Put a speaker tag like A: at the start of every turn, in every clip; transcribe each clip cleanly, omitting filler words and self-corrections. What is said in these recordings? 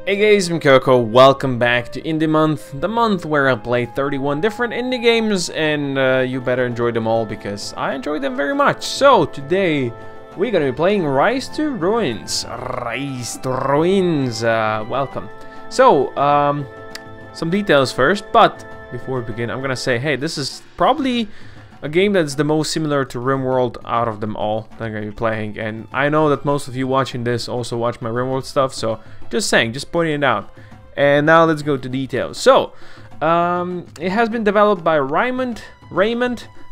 A: Hey guys, I'm Coco, welcome back to Indie Month, the month where I play 31 different indie games, and you better enjoy them all because I enjoy them very much. So today we're gonna be playing Rise to Ruins. Welcome. So, some details first, but before we begin I'm gonna say, hey, this is probably a game that's the most similar to RimWorld out of them all that I'm going to be playing, and I know that most of you watching this also watch my RimWorld stuff, so just saying, just pointing it out. And now let's go to details. So, it has been developed by Raymond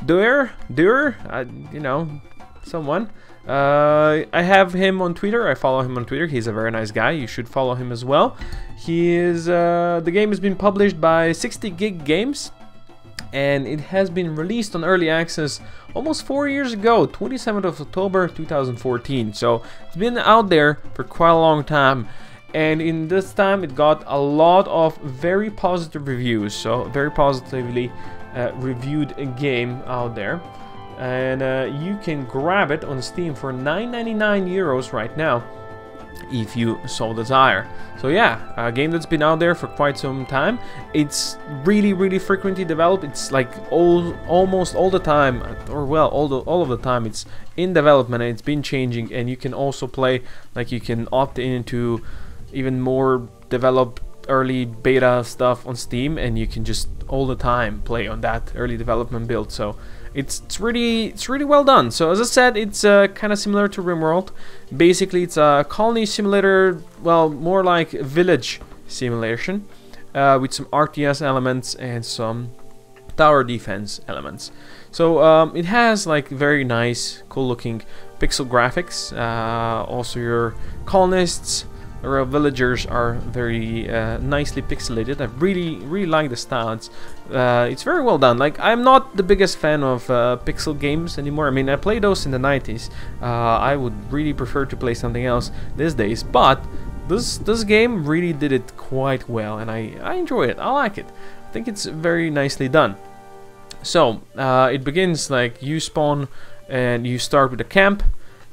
A: Duer, you know, someone. I have him on Twitter, I follow him on Twitter, he's a very nice guy, you should follow him as well. He is, the game has been published by 60 Gig Games, and it has been released on early access almost 4 years ago, 27th of October 2014. So it's been out there for quite a long time, and in this time it got a lot of very positive reviews, so very positively reviewed a game out there. And you can grab it on Steam for 9.99 euros right now if you so desire. So yeah, a game that's been out there for quite some time. It's really frequently developed. It's like almost all the time, or well, all of the time it's in development, and it's been changing. And you can also play, like, you can opt into even more developed early beta stuff on Steam, and you can just all the time play on that early development build. So it's really well done. So as I said, it's kind of similar to RimWorld. Basically, it's a colony simulator, well, more like village simulation, with some RTS elements and some tower defense elements. So it has like very nice, cool-looking pixel graphics. Also, your colonists or villagers are very nicely pixelated. I really like the style. It's very well done. Like, I'm not the biggest fan of pixel games anymore. I mean, I played those in the 90s. I would really prefer to play something else these days, but this game really did it quite well, and I enjoy it. I like it. I think it's very nicely done. So it begins like you spawn and you start with a camp,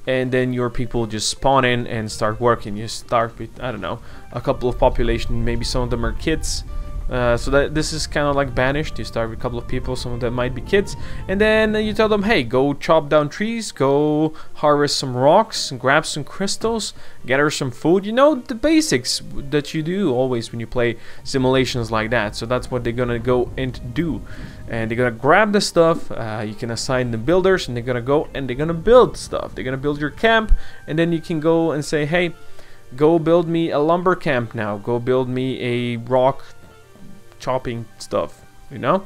A: and then your people just spawn in and start working. You start with, I don't know, a couple of population, maybe some of them are kids. So that this is kind of like Banished. You start with a couple of people, some of them might be kids, and then you tell them, hey, go chop down trees, go harvest some rocks, grab some crystals, gather some food. You know, the basics that you do always when you play simulations like that. So that's what they're gonna go and do, and they're gonna grab the stuff. You can assign the builders, and they're gonna go and they're gonna build stuff. They're gonna build your camp, and then you can go and say, hey, go build me a lumber camp now, go build me a rock chopping stuff, you know,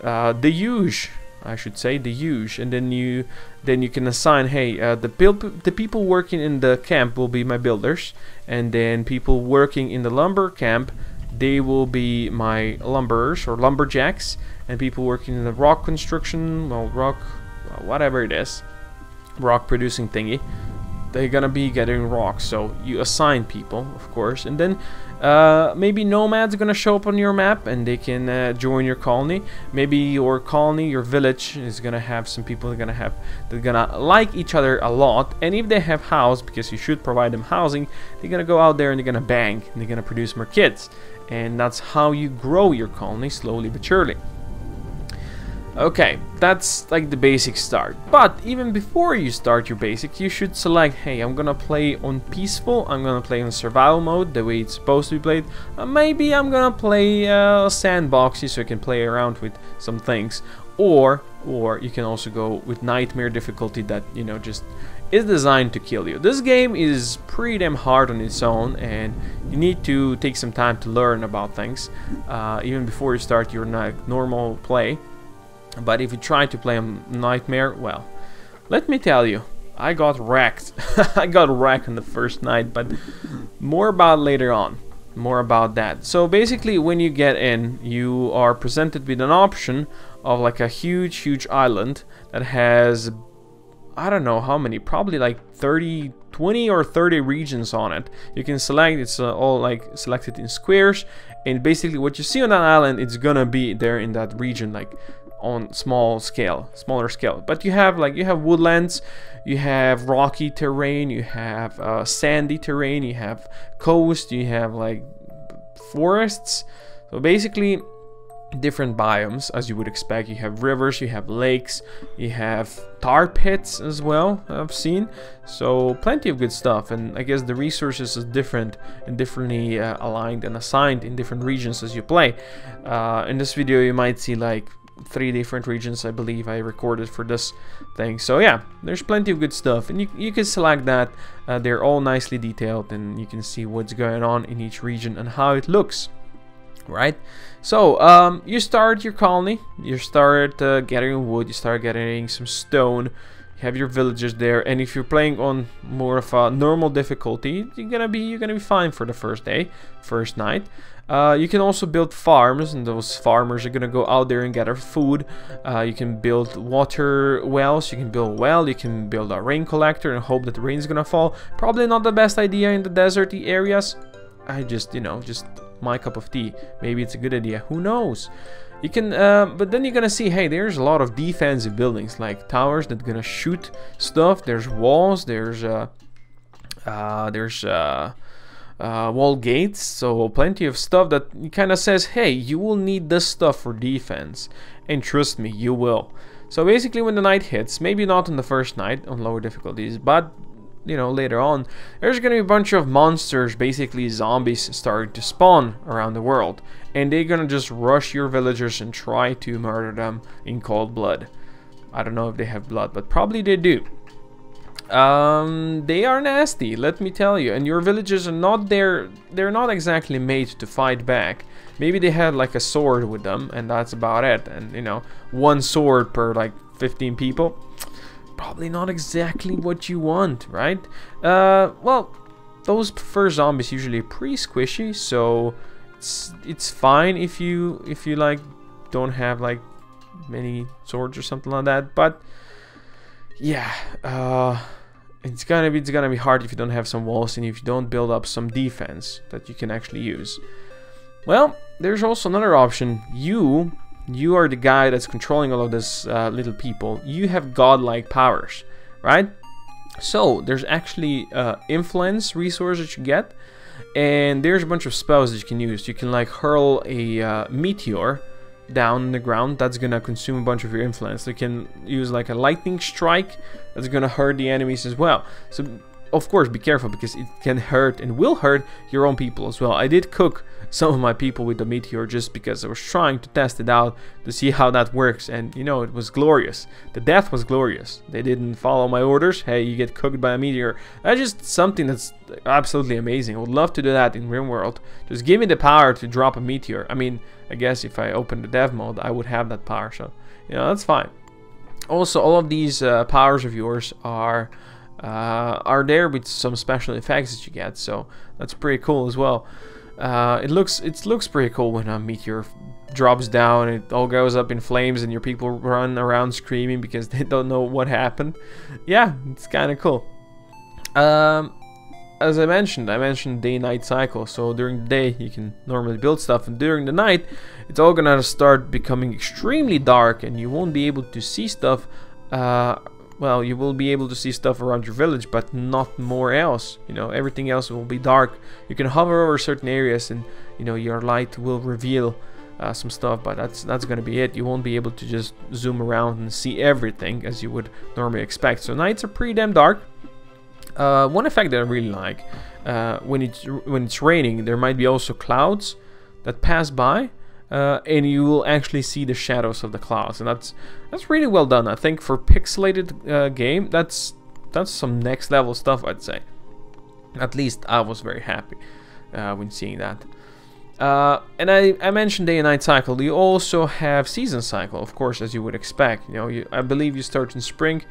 A: the huge, I should say, the huge. And then you can assign, hey, the people working in the camp will be my builders, and then people working in the lumber camp, they will be my lumberers or lumberjacks, and people working in the rock construction, well, rock, whatever it is, rock producing thingy, they're gonna be getting rocks. So you assign people, of course, and then maybe nomads are gonna show up on your map, and they can join your colony. Maybe your colony, your village, is gonna have some people they're gonna like each other a lot, and if they have house, because you should provide them housing, they're gonna go out there and they're gonna bang, and they're gonna produce more kids, and that's how you grow your colony slowly but surely. Okay, that's like the basic start. But even before you start your basics, you should select, hey, I'm gonna play on peaceful, I'm gonna play on survival mode, the way it's supposed to be played. Maybe I'm gonna play sandboxy, so I can play around with some things. Or you can also go with nightmare difficulty that, you know, just is designed to kill you. This game is pretty damn hard on its own, and you need to take some time to learn about things, even before you start your normal play. But if you try to play on Nightmare, well, let me tell you, I got wrecked. I got wrecked on the first night, but more about later on. More about that. So basically, when you get in, you are presented with an option of like a huge island that has, I don't know how many, probably like 20 or 30 regions on it. You can select, it's all like selected in squares, and basically what you see on that island, it's gonna be there in that region, like on smaller scale. But you have woodlands, you have rocky terrain, you have sandy terrain, you have coast, you have like forests. So basically different biomes, as you would expect. You have rivers, you have lakes, you have tar pits as well, I've seen. So plenty of good stuff, and I guess the resources is different and differently aligned and assigned in different regions as you play. In this video you might see like 3 different regions, I believe I recorded for this thing. So yeah, there's plenty of good stuff, and you can select that. They're all nicely detailed, and you can see what's going on in each region and how it looks. Right, so you start your colony, you start gathering wood, you start gathering some stone, you have your villagers there, and if you're playing on more of a normal difficulty, you're gonna be fine for the first night. You can also build farms, and those farmers are gonna go out there and gather food. You can build water wells, you can build a well, you can build a rain collector and hope that the rain's gonna fall. Probably not the best idea in the deserty areas. I just, just my cup of tea. Maybe it's a good idea, who knows. You can but then you're gonna see, hey, there's a lot of defensive buildings, like towers that gonna shoot stuff. There's walls, there's wall gates, so plenty of stuff that kind of says, hey, you will need this stuff for defense, and trust me, you will. So basically when the night hits, maybe not on the first night on lower difficulties, but later on, there's gonna be a bunch of monsters, basically zombies, starting to spawn around the world, and they're gonna just rush your villagers and try to murder them in cold blood. I don't know if they have blood, but probably they do. They are nasty, let me tell you, and your villagers are not there. They're not exactly made to fight back. Maybe they had like a sword with them, and that's about it. And one sword per like 15 people. Probably not exactly what you want, right? Well, those first zombies usually pretty squishy, so it's fine if you like don't have like many swords or something like that. But yeah, it's gonna be hard if you don't have some walls and if you don't build up some defense that you can actually use. Well, there's also another option. You are the guy that's controlling all of this little people. You have godlike powers, right? So there's actually influence resource that you get, and there's a bunch of spells that you can use. You can like hurl a meteor down on the ground. That's gonna consume a bunch of your influence. You can use like a lightning strike that's gonna hurt the enemies as well. So of course be careful, because it can hurt and will hurt your own people as well. I did cook some of my people with the meteor just because I was trying to test it out to see how that works, and it was glorious. The death was glorious. They didn't follow my orders. Hey, you get cooked by a meteor. That's just something that's absolutely amazing. I would love to do that in RimWorld. Just give me the power to drop a meteor. I mean, I guess if I open the dev mode, I would have that power, so that's fine. Also, all of these powers of yours are there with some special effects that you get, so that's pretty cool as well. It looks pretty cool when a meteor drops down and it all goes up in flames and your people run around screaming because they don't know what happened. Yeah, it's kind of cool. As I mentioned day-night cycle. So during the day you can normally build stuff, and during the night it's all gonna start becoming extremely dark, and you won't be able to see stuff. Well, you will be able to see stuff around your village, but not more else. Everything else will be dark. You can hover over certain areas, and your light will reveal some stuff, but that's gonna be it. You won't be able to just zoom around and see everything as you would normally expect. So nights are pretty damn dark. One effect that I really like, when it's raining, there might be also clouds that pass by. And you will actually see the shadows of the clouds, and that's really well done. I think for pixelated game, that's some next level stuff, I'd say. At least I was very happy when seeing that. And I mentioned day and night cycle. You also have season cycle, of course, as you would expect. I believe you start in spring,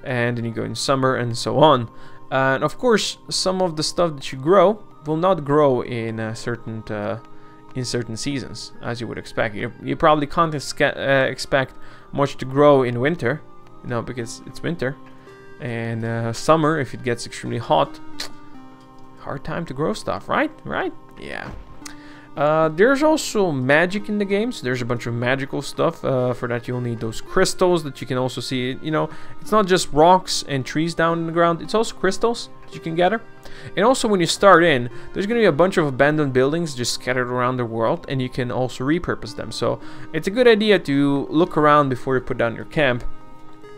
A: and then you go in summer, and so on. And of course, some of the stuff that you grow will not grow in certain seasons, as you would expect. You probably can't expect much to grow in winter, because it's winter. And summer, if it gets extremely hot, hard time to grow stuff, right? Yeah. There's also magic in the game, so there's a bunch of magical stuff. For that you'll need those crystals that you can also see. You know, it's not just rocks and trees down in the ground, it's also crystals that you can gather. And also when you start in, there's going to be a bunch of abandoned buildings just scattered around the world, and you can also repurpose them. So it's a good idea to look around before you put down your camp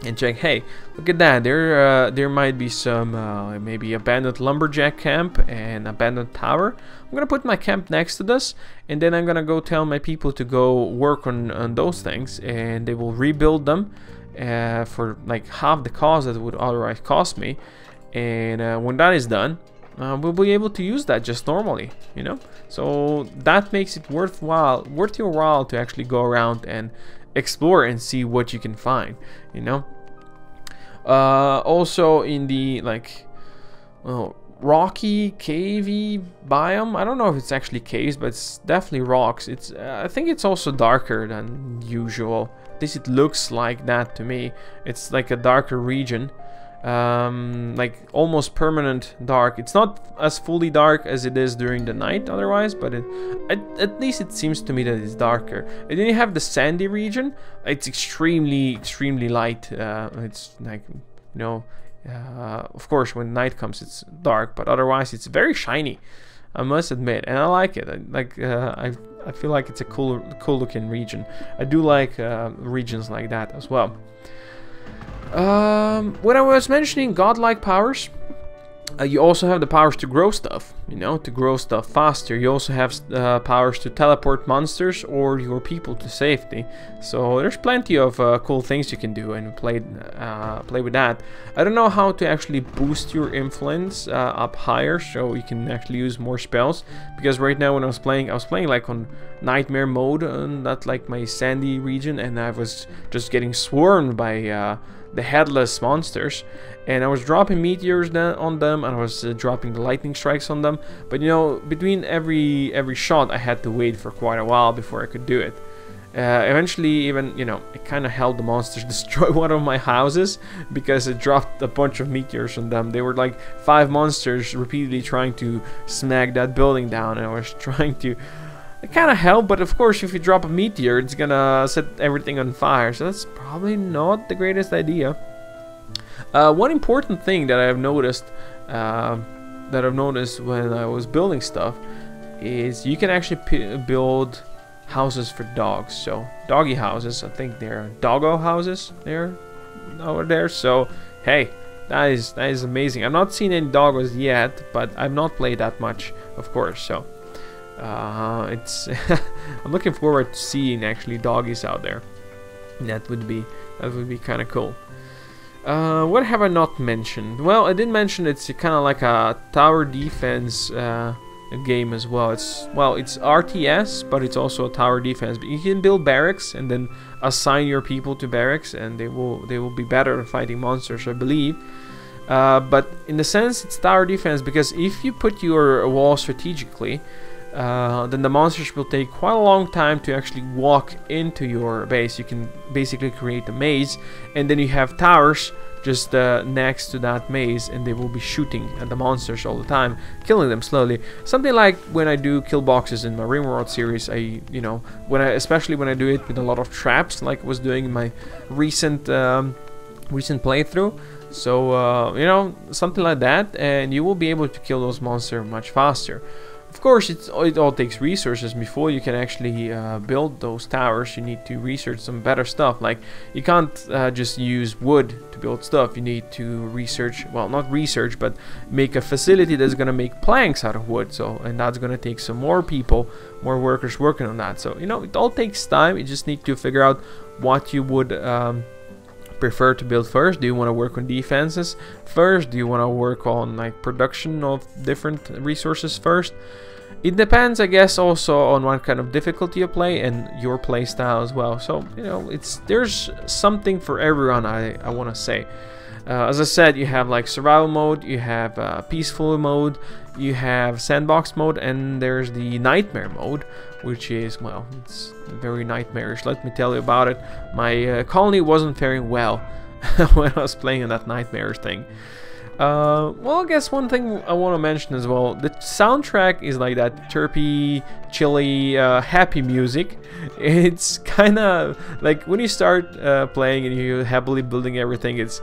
A: and check, hey, look at that, there might be some maybe abandoned lumberjack camp and abandoned tower. I'm gonna put my camp next to this, and then I'm gonna go tell my people to go work on those things, and they will rebuild them for like half the cost that it would otherwise cost me. And when that is done, we'll be able to use that just normally, you know. So that makes it worth your while to actually go around and explore and see what you can find, you know. Also in the like, well, rocky cavey biome, I don't know if it's actually caves, but it's definitely rocks. It's I think it's also darker than usual. At least it looks like that to me. It's like a darker region, like almost permanent dark. It's not as fully dark as it is during the night otherwise, but at least it seems to me that it's darker. And then you have the sandy region. It's extremely light. It's like, you know, of course when night comes it's dark, but otherwise it's very shiny, I must admit, and I like it. I feel like it's a cool looking region. I do like regions like that as well. When I was mentioning godlike powers, you also have the powers to grow stuff, you know, to grow stuff faster. You also have powers to teleport monsters or your people to safety. So there's plenty of cool things you can do and play with that. I don't know how to actually boost your influence up higher so you can actually use more spells, because right now when I was playing like on nightmare mode on that, like my sandy region, and I was just getting swarmed by the headless monsters, and I was dropping meteors on them, and I was dropping the lightning strikes on them, but you know, between every shot I had to wait for quite a while before I could do it. Eventually, even, you know, it kind of helped the monsters destroy one of my houses because it dropped a bunch of meteors on them. They were like 5 monsters repeatedly trying to smack that building down, and I was trying to... It kind of helped, but of course if you drop a meteor it's gonna set everything on fire, so that's probably not the greatest idea. One important thing that I've noticed when I was building stuff is you can actually build houses for dogs. So doggy houses, I think they're doggo houses there over there. So hey, that is amazing. I've not seen any doggos yet, but I've not played that much, of course, so it's I'm looking forward to seeing actually doggies out there. That would be kind of cool. What have I not mentioned? Well, I did mention it's kind of like a tower defense game as well. It's RTS, but it's also a tower defense. But you can build barracks and then assign your people to barracks, and they will be better at fighting monsters, I believe. But in the sense, it's tower defense because if you put your wall strategically, then the monsters will take quite a long time to actually walk into your base. You can basically create a maze, and then you have towers just next to that maze, and they will be shooting at the monsters all the time, killing them slowly. Something like when I do kill boxes in my RimWorld series, especially when I do it with a lot of traps, like I was doing in my recent playthrough. So you know, something like that, and you will be able to kill those monsters much faster. Of course, it all takes resources before you can actually build those towers. You need to research some better stuff. Like, you can't just use wood to build stuff. You need to research, well, not research, but make a facility that's gonna make planks out of wood. So, and that's gonna take some more people, more workers working on that. So, you know, it all takes time. You just need to figure out what you would prefer to build first. Do you want to work on defenses first? Do you want to work on like production of different resources first? It depends, I guess, also on what kind of difficulty you play and your play style as well. So, you know, there's something for everyone, I want to say. As I said, you have like survival mode, you have peaceful mode, you have sandbox mode, and there's the nightmare mode, which is, well, it's very nightmarish. Let me tell you about it. My colony wasn't faring well when I was playing in that nightmare thing. Well, I guess one thing I want to mention as well, the soundtrack is like that chirpy, chilly, happy music. It's kind of like when you start playing and you're happily building everything, it's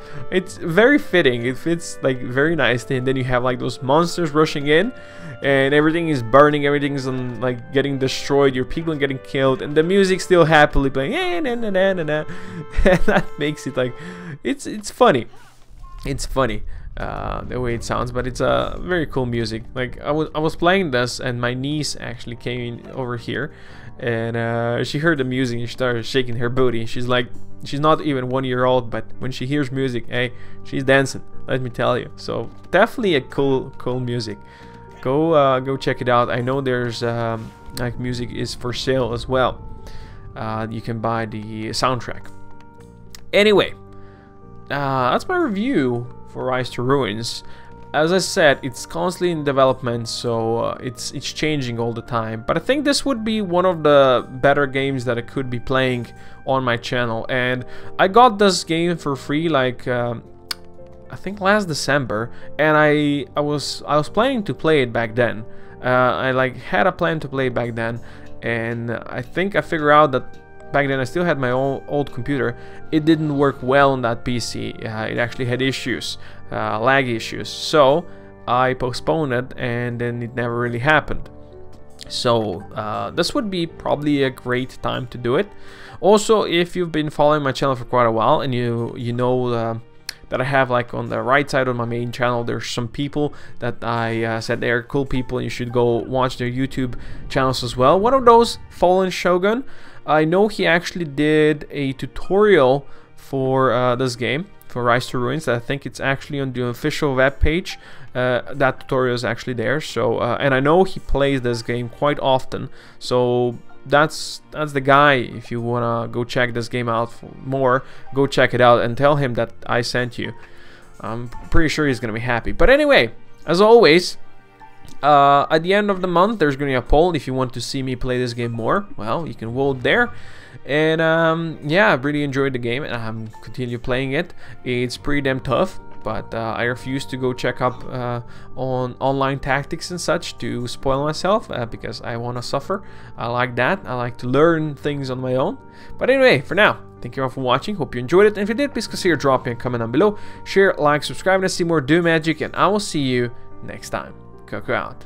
A: very fitting. It fits like very nicely, and then you have like those monsters rushing in, and everything is burning, everything is like getting destroyed, your people are getting killed, and the music still happily playing, and that makes it like it's funny. It's funny. The way it sounds, but it's very cool music. Like I was playing this, and my niece actually came in over here, and she heard the music and she started shaking her booty. She's like, she's not even 1 year old, but when she hears music, hey, she's dancing, let me tell you. So definitely a cool music. Go check it out. I know there's like music is for sale as well. You can buy the soundtrack. Anyway, that's my review for Rise to Ruins. As I said, it's constantly in development, so it's changing all the time. But I think this would be one of the better games that I could be playing on my channel. And I got this game for free, like I think last December, and I was planning to play it back then. I like had a plan to play it back then, and I think I figured out that back then I still had my old computer. It didn't work well on that PC. It actually had issues, lag issues. So I postponed it, and then it never really happened. So this would be probably a great time to do it. Also, if you've been following my channel for quite a while, and you know that I have, like on the right side of my main channel, there's some people that I said they're cool people and you should go watch their YouTube channels as well. One of those, Fallen Shogun. I know he actually did a tutorial for this game, for Rise to Ruins. I think it's actually on the official web page. That tutorial is actually there. So, and I know he plays this game quite often. So that's the guy. If you wanna go check this game out for more, go check it out and tell him that I sent you. I'm pretty sure he's gonna be happy. But anyway, as always, at the end of the month there's gonna be a poll. If you want to see me play this game more, well, you can vote there. And yeah, I really enjoyed the game, and I'm continue playing it. It's pretty damn tough, but I refuse to go check up on online tactics and such to spoil myself, because I want to suffer. I like that. I like to learn things on my own. But anyway, for now, thank you all for watching. Hope you enjoyed it, and if you did, please consider dropping a comment down below. Share, like, subscribe, and see more Doom Magic, and I will see you next time. Koko out.